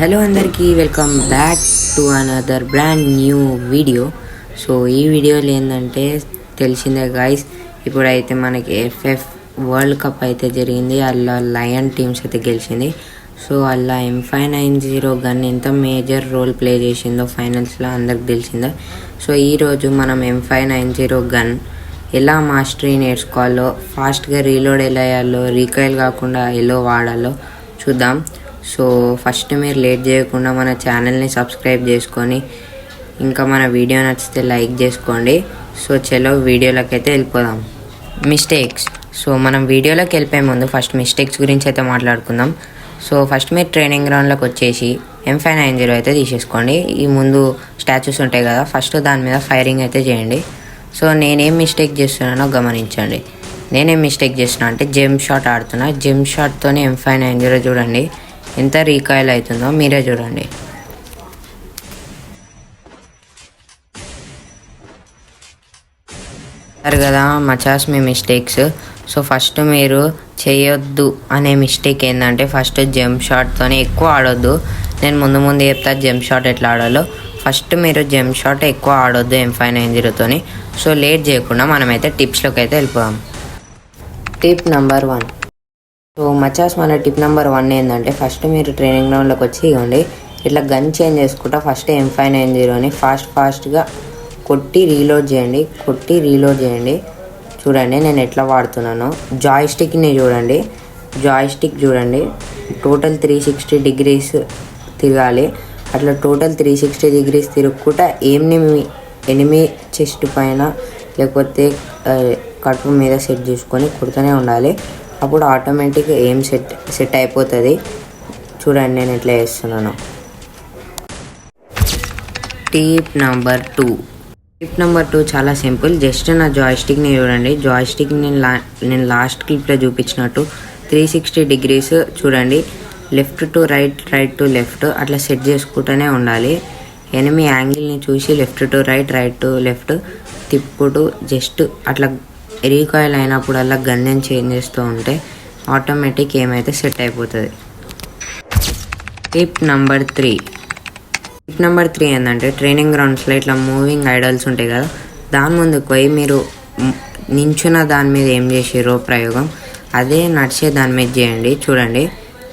Hello అందరికీ welcome back to another brand new video. So ఈ వీడియోలో ఏంటంటే తెలిసిందే గాయస్, ఇప్పుడైతే మనకి ఎఫ్ఎఫ్ వరల్డ్ కప్ అయితే జరిగింది. అలా లయన్ టీమ్స్ అయితే గెలిచింది. సో అలా M590 గన్ ఎంత మేజర్ రోల్ ప్లే చేసిందో ఫైనల్స్లో అందరికి తెలిసిందే. సో ఈరోజు మనం M590 గన్ ఎలా మాస్టరీ నేర్చుకోవాలో, ఫాస్ట్గా రీలోడ్ ఎలా అయ్యాలో, రీకాయిల్ కాకుండా ఎలా వాడాలో చూద్దాం. సో ఫస్ట్ మీరు లేట్ చేయకుండా మన ఛానల్ని సబ్స్క్రైబ్ చేసుకొని ఇంకా మన వీడియో నచ్చితే లైక్ చేసుకోండి. సో చలో వీడియోలోకి అయితే వెళ్ళిపోదాం. మిస్టేక్స్. సో మనం వీడియోలోకి వెళ్ళిపోయే ముందు ఫస్ట్ మిస్టేక్స్ గురించి అయితే మాట్లాడుకుందాం. సో ఫస్ట్ మీరు ట్రైనింగ్ గ్రౌండ్లోకి వచ్చేసి M590 అయితే తీసేసుకోండి. ఈ ముందు స్టాచ్యూస్ ఉంటాయి కదా, ఫస్ట్ దాని మీద ఫైరింగ్ అయితే చేయండి. సో నేనేం మిస్టేక్ చేస్తున్నానో గమనించండి. నేనేం మిస్టేక్ చేస్తున్నా అంటే జంప్ షాట్ ఆడుతున్నా. జంప్ షాట్తోనే M590 చూడండి ఎంత రీకాయిల్ అవుతుందో మీరే చూడండి. సరే కదా మచాస్ మీ మిస్టేక్స్. సో ఫస్ట్ మీరు చేయొద్దు అనే మిస్టేక్ ఏంటంటే ఫస్ట్ జంప్ షాట్తోనే ఎక్కువ ఆడొద్దు. నేను ముందు చెప్తా జంప్ షాట్ ఎట్లా ఆడాలో. ఫస్ట్ మీరు జంప్ షాట్ ఎక్కువ ఆడొద్దు M590తోని. సో లేట్ చేయకుండా మనమైతే టిప్స్లోకి అయితే వెళ్ళిపోదాం. Tip number 1. సో మచాస్ మన టిప్ నెంబర్ 1 ఏంటంటే ఫస్ట్ మీరు ట్రైనింగ్ గ్రౌండ్లోకి వచ్చి ఇవ్వండి ఇట్లా గన్ చేంజ్ చేసుకుంటా ఫస్ట్ M590ని ఫాస్ట్గా కొట్టి రీలోడ్ చేయండి. చూడండి నేను ఎట్లా వాడుతున్నానో. జాయ్స్టిక్ని చూడండి టోటల్ 360 డిగ్రీస్ తిరగాలి. అట్లా టోటల్ 360 డిగ్రీస్ తిరుగుకుంటా ఎనిమి చెస్ట్ పైన లేకపోతే కడుపు మీద సెట్ చేసుకొని కొడుతూనే ఉండాలి. అప్పుడు ఆటోమేటిక్గా సెట్ అయిపోతుంది. చూడండి నేను ఎట్లా చేస్తున్నాను. టిప్ నెంబర్ 2 చాలా సింపుల్. జస్ట్ నా జాయ్స్టిక్ని చూడండి. జాయ్స్టిక్ని నేను లాస్ట్ క్లిప్లో చూపించినట్టు 360 డిగ్రీస్ చూడండి. Left to right, right to left అట్లా సెట్ చేసుకుంటూనే ఉండాలి. ఎనిమి యాంగిల్ని చూసి left to right, right to left తిప్పుతూ జస్ట్ అట్లా రీకాయిల్ అయినప్పుడల్లా గన్నేం చేంజ్ చేస్తూ ఉంటే ఆటోమేటిక్ ఏమైతే సెట్ అయిపోతుంది. టిప్ నెంబర్ 3 ఏంటంటే ట్రైనింగ్ గ్రౌండ్స్లో ఇట్లా మూవింగ్ ఐడల్స్ ఉంటాయి కదా, దాని ముందుకు పోయి మీరు నించున్న దాని మీద ఏం చేసారో ప్రయోగం అదే నడిచే దాని మీద చేయండి. చూడండి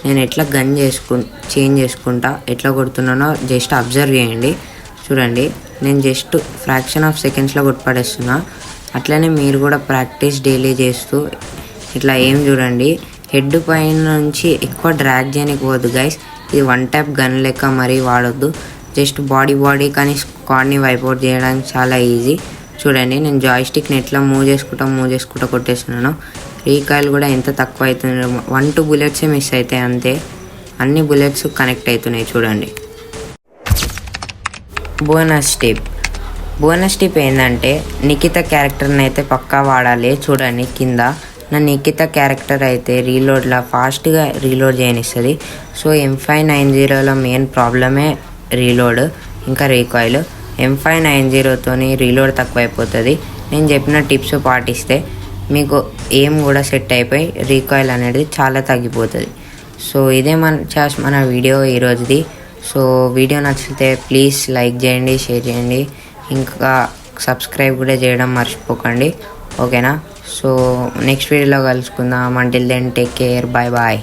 నేను ఎట్లా గన్ చేంజ్ చేసుకుంటా ఎట్లా కొడుతున్నానో జస్ట్ అబ్జర్వ్ చేయండి. చూడండి నేను జస్ట్ ఫ్రాక్షన్ ఆఫ్ సెకండ్స్లో కొట్టుపడేస్తున్నా. అట్లనే మీరు కూడా ప్రాక్టీస్ డైలీ చేస్తూ ఇట్లా ఏం చూడండి. హెడ్ పైన నుంచి ఎక్కువ డ్రాగ్ చేయడానికి పోవద్దు గైస్. ఇది 1 ట్యాప్ గన్ లెక్క మరీ వాడొద్దు. జస్ట్ బాడీ కానీ స్క్వాడ్ని వైపౌట్ చేయడానికి చాలా ఈజీ. చూడండి నేను జాయ్స్టిక్ని ఎట్లా మూవ్ చేసుకుంటా కొట్టేస్తున్నాను. రీకాయిల్ కూడా ఎంత తక్కువ అవుతుంది, 1-2 బుల్లెట్సే మిస్ అవుతాయి అంతే. అన్ని బుల్లెట్స్ కనెక్ట్ అవుతున్నాయి చూడండి. బోనస్ టిప్ ఏంటంటే నిఖిత క్యారెక్టర్ని అయితే పక్కా వాడాలి. చూడండి కింద నా నిఖిత క్యారెక్టర్ అయితే రీలోడ్లా ఫాస్ట్గా రీలోడ్ చేయనిస్తుంది. సో M590లో మెయిన్ ప్రాబ్లమే రీలోడ్ ఇంకా రీకాయిల్. M590తోని రీలోడ్ తక్కువైపోతుంది. నేను చెప్పిన టిప్స్ పాటిస్తే మీకు ఏం కూడా సెట్ అయిపోయి రీకాయిల్ అనేది చాలా తగ్గిపోతుంది. సో ఇదే మన వీడియో ఈరోజుది. సో వీడియో నచ్చితే ప్లీజ్ లైక్ చేయండి, షేర్ చేయండి, ఇంకా సబ్స్క్రైబ్ కూడా చేయడం మర్చిపోకండి. ఓకేనా? సో నెక్స్ట్ వీడియోలో కలుసుకుందాం. Until then take care, bye.